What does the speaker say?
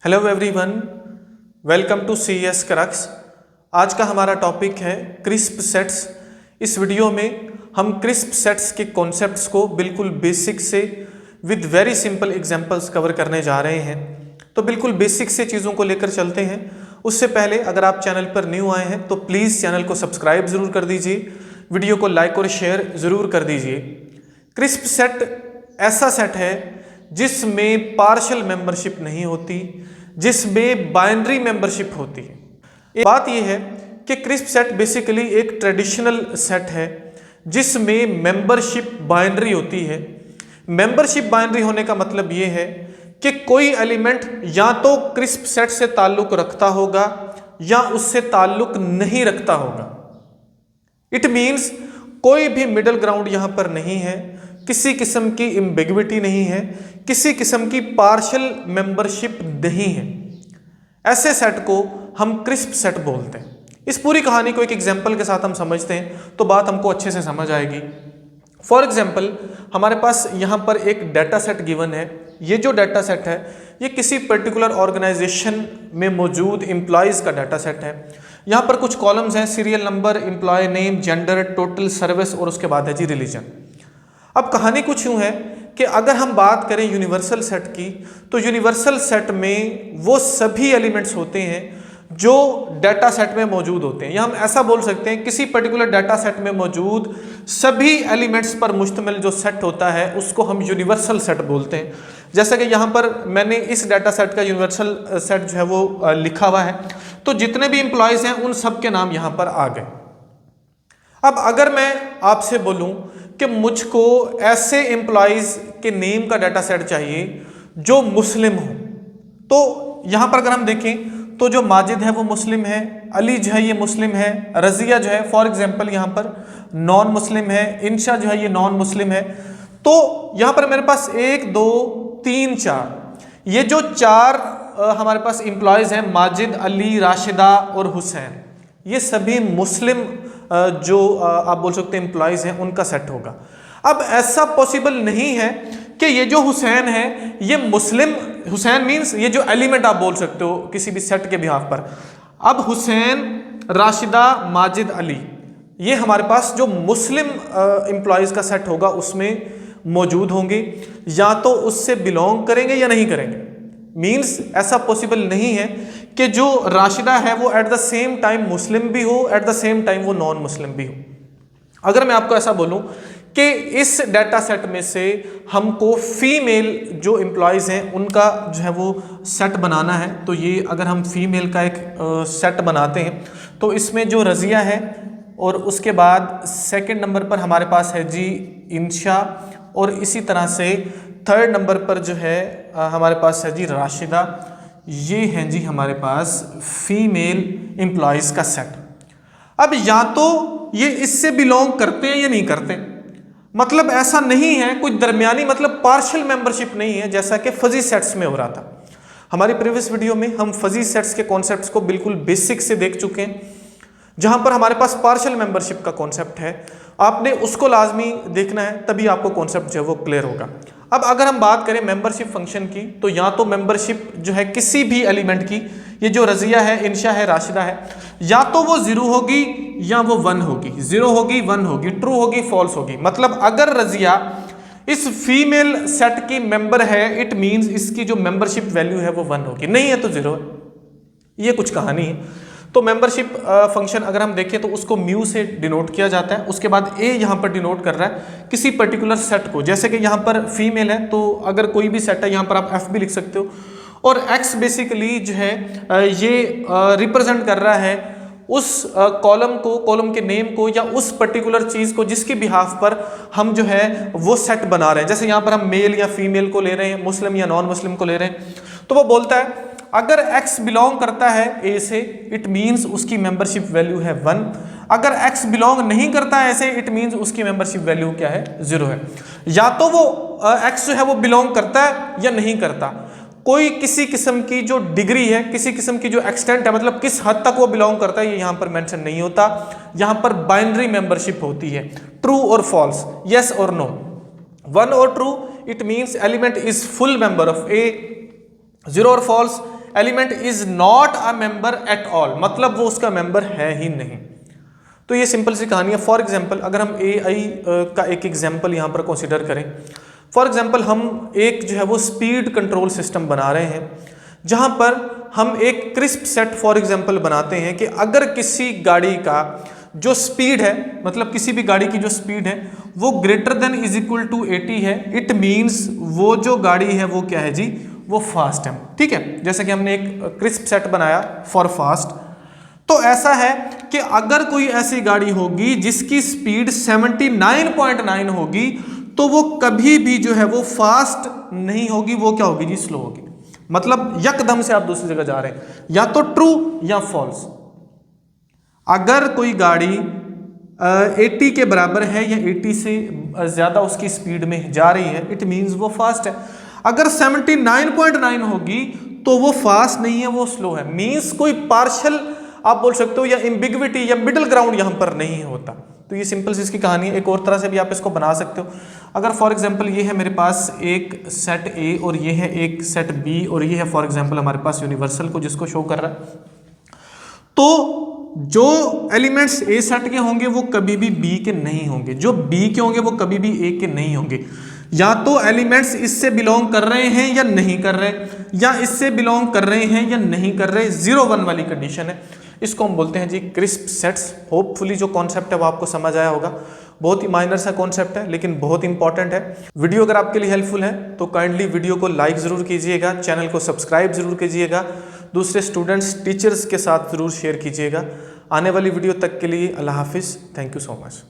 Hello everyone, welcome to C S crux. आज का हमारा टॉपिक है क्रिस्प सेट्स। इस वीडियो में हम क्रिस्प सेट्स के कॉन्सेप्ट्स को बिल्कुल बेसिक से with very simple examples cover करने जा रहे हैं। तो बिल्कुल बेसिक से चीज़ों को लेकर चलते हैं। उससे पहले अगर आप चैनल पर न्यू आए हैं तो प्लीज़ चैनल को सब्सक्राइब ज़रूर कर दीजिए, वीडियो को लाइक और शेयर ज़रूर कर दीजिए। क्रिस्प सेट ऐसा सेट है जिसमें पार्शियल मेंबरशिप नहीं होती, जिसमें बाइनरी मेंबरशिप होती है। एक बात यह है कि क्रिस्प सेट बेसिकली एक ट्रेडिशनल सेट है जिसमें मेंबरशिप बाइनरी होती है। मेंबरशिप बाइनरी होने का मतलब यह है कि कोई एलिमेंट या तो क्रिस्प सेट से ताल्लुक रखता होगा या उससे ताल्लुक नहीं रखता होगा। इट मीन्स कोई भी मिडल ग्राउंड यहां पर नहीं है, किसी किस्म की एम्बिग्विटी नहीं है, किसी किस्म की पार्शियल मेंबरशिप नहीं है। ऐसे सेट को हम क्रिस्प सेट बोलते हैं। इस पूरी कहानी को एक एग्जांपल के साथ हम समझते हैं तो बात हमको अच्छे से समझ आएगी। फॉर एग्जांपल, हमारे पास यहाँ पर एक डाटा सेट गिवन है। ये जो डाटा सेट है ये किसी पर्टिकुलर ऑर्गेनाइजेशन में मौजूद एम्प्लॉयज़ का डाटा सेट है। यहाँ पर कुछ कॉलम्स हैं, serial number, employ name, gender, total service और उसके बाद है जी रिलीजन। अब कहानी कुछ यूँ है कि अगर हम बात करें यूनिवर्सल सेट की तो यूनिवर्सल सेट में वो सभी एलिमेंट्स होते हैं जो डाटा सेट में मौजूद होते हैं, या हम ऐसा बोल सकते हैं किसी पर्टिकुलर डाटा सेट में मौजूद सभी एलिमेंट्स पर मुश्तमिल जो सेट होता है उसको हम यूनिवर्सल सेट बोलते हैं। जैसा कि यहाँ पर मैंने इस डाटा सेट का यूनिवर्सल सेट जो है वो लिखा हुआ है, तो जितने भी एम्प्लॉयज़ हैं उन सब के नाम यहाँ पर आ गए। अब अगर मैं आपसे बोलूँ कि मुझको ऐसे एम्प्लॉयज़ के नेम का डाटा सेट चाहिए जो मुस्लिम हो, तो यहाँ पर अगर हम देखें तो जो माजिद है वो मुस्लिम है, अली जो है ये मुस्लिम है, रज़िया जो है फॉर एग्जांपल यहाँ पर नॉन मुस्लिम है, इंशा जो है ये नॉन मुस्लिम है। तो यहाँ पर मेरे पास 1 2 3 4 ये जो 4 हमारे पास एम्प्लॉयज़ हैं, माजिद, अली, राशिदा और हुसैन, ये सभी मुस्लिम जो आप बोल सकते हैं एम्प्लॉयज़ हैं उनका सेट होगा। अब ऐसा पॉसिबल नहीं है कि ये जो हुसैन है ये मुस्लिम, हुसैन मीन्स ये जो एलिमेंट आप बोल सकते हो किसी भी सेट के बिहाफ पर। अब हुसैन, राशिदा, माजिद, अली ये हमारे पास जो मुस्लिम एम्प्लॉयज़ का सेट होगा उसमें मौजूद होंगे, या तो उससे बिलोंग करेंगे या नहीं करेंगे। मीन्स ऐसा पॉसिबल नहीं है कि जो राशिदा है वो एट द सेम टाइम मुस्लिम भी हो, एट द सेम टाइम वो नॉन मुस्लिम भी हो। अगर मैं आपको ऐसा बोलूं कि इस डाटा सेट में से हमको फीमेल जो एम्प्लॉयज़ हैं उनका जो है वो सेट बनाना है, तो ये अगर हम फीमेल का एक सेट बनाते हैं तो इसमें जो रज़िया है और उसके बाद सेकंड नंबर पर हमारे पास है जी इंशा, और इसी तरह से थर्ड नंबर पर जो है हमारे पास है जी राशिदा। ये हैं जी हमारे पास फीमेल एम्प्लॉयज़ का सेट। अब या तो ये इससे बिलोंग करते हैं या नहीं करते, मतलब ऐसा नहीं है कुछ दरमियानी, मतलब पार्शियल मेंबरशिप नहीं है जैसा कि फजी सेट्स में हो रहा था। हमारी प्रीवियस वीडियो में हम फजी सेट्स के कॉन्सेप्ट्स को बिल्कुल बेसिक से देख चुके हैं, जहां पर हमारे पास पार्शियल मेंबरशिप का कॉन्सेप्ट है। आपने उसको लाजमी देखना है, तभी आपको कॉन्सेप्ट जो है वो क्लियर होगा। अब अगर हम बात करें मेंबरशिप फंक्शन की, तो या तो मेंबरशिप जो है किसी भी एलिमेंट की, ये जो रज़िया है, इंशा है, राशिदा है, या तो वो 0 होगी या वो 1 होगी, 0 होगी, 1 होगी, ट्रू होगी, फॉल्स होगी। मतलब अगर रज़िया इस फीमेल सेट की मेंबर है, इट मीन्स इसकी जो मेंबरशिप वैल्यू है वो 1 होगी, नहीं है तो 0 है। ये कुछ कहानी है। तो मेंबरशिप फंक्शन अगर हम देखें तो उसको म्यू से डिनोट किया जाता है। उसके बाद ए यहाँ पर डिनोट कर रहा है किसी पर्टिकुलर सेट को, जैसे कि यहाँ पर फीमेल है तो अगर कोई भी सेट है यहाँ पर आप एफ भी लिख सकते हो, और एक्स बेसिकली जो है ये रिप्रेजेंट कर रहा है उस कॉलम को, कॉलम के नेम को, या उस पर्टिकुलर चीज़ को जिसके बिहाफ पर हम जो है वो सेट बना रहे हैं। जैसे यहाँ पर हम मेल या फीमेल को ले रहे हैं, मुस्लिम या नॉन मुस्लिम को ले रहे हैं, तो वो बोलता है अगर x बिलोंग करता है a से, इट मीन्स उसकी मेंबरशिप वैल्यू है 1। अगर x बिलोंग नहीं करता है ऐसे, इट मीन्स उसकी मेंबरशिप वैल्यू क्या है, 0 है। या तो वो x जो है वो बिलोंग करता है या नहीं करता। कोई किसी किस्म की जो डिग्री है, किसी किस्म की जो एक्सटेंट है, मतलब किस हद तक वो बिलोंग करता है, ये यहाँ पर मेंशन नहीं होता। यहाँ पर बाइनरी मेंबरशिप होती है, ट्रू और फॉल्स, यस और नो। 1 और true, it means element is full member of A, 0 और false, element is not a member at all, मतलब वो उसका मेंबर है ही नहीं। तो ये सिंपल सी कहानी है। फॉर एग्जाम्पल अगर हम AI का एक एग्जाम्पल यहाँ पर कंसिडर करें, फॉर एग्जाम्पल हम एक जो है वो स्पीड कंट्रोल सिस्टम बना रहे हैं, जहाँ पर हम एक क्रिस्प सेट फॉर एग्जाम्पल बनाते हैं कि अगर किसी गाड़ी का जो स्पीड है, मतलब किसी भी गाड़ी की जो स्पीड है वो greater than is equal to 80 है, इट मीन्स वो जो गाड़ी है वो क्या है जी, वो फास्ट है। ठीक है, जैसे कि हमने एक क्रिस्प सेट बनाया फॉर फास्ट। तो ऐसा है कि अगर कोई ऐसी गाड़ी होगी जिसकी स्पीड 79.9 होगी तो वो कभी भी जो है वो फास्ट नहीं होगी, वो क्या होगी जी, स्लो होगी। मतलब यकदम से आप दूसरी जगह जा रहे हैं, या तो ट्रू या फॉल्स। अगर कोई गाड़ी 80 के बराबर है या 80 से ज्यादा उसकी स्पीड में जा रही है, इट मींस वो फास्ट है। अगर 79.9 होगी तो वो फास्ट नहीं है, वो स्लो है। मींस कोई पार्शियल आप बोल सकते हो या एम्बिग्विटी या मिडिल ग्राउंड यहां पर नहीं होता। तो ये सिंपल सी इसकी कहानी है। एक और तरह से भी आप इसको बना सकते हो। अगर फॉर एग्जांपल ये है मेरे पास एक सेट ए और ये है एक सेट बी और ये है फॉर एग्जांपल हमारे पास यूनिवर्सल को जिसको शो कर रहा है, तो जो एलिमेंट्स ए सेट के होंगे वो कभी भी बी के नहीं होंगे, जो बी के होंगे वो कभी भी ए के नहीं होंगे। या तो एलिमेंट्स इससे बिलोंग कर रहे हैं या नहीं कर रहे, या इससे बिलोंग कर रहे हैं या नहीं कर रहे, 0-1 वाली कंडीशन है। इसको हम बोलते हैं जी क्रिस्प सेट्स। होपफुली जो कॉन्सेप्ट है वो आपको समझ आया होगा। बहुत ही माइनर सा कॉन्सेप्ट है लेकिन बहुत इंपॉर्टेंट है। वीडियो अगर आपके लिए हेल्पफुल है तो काइंडली वीडियो को लाइक जरूर कीजिएगा, चैनल को सब्सक्राइब जरूर कीजिएगा, दूसरे स्टूडेंट्स टीचर्स के साथ जरूर शेयर कीजिएगा। आने वाली वीडियो तक के लिए अल्लाह हाफिज़। Thank you so much.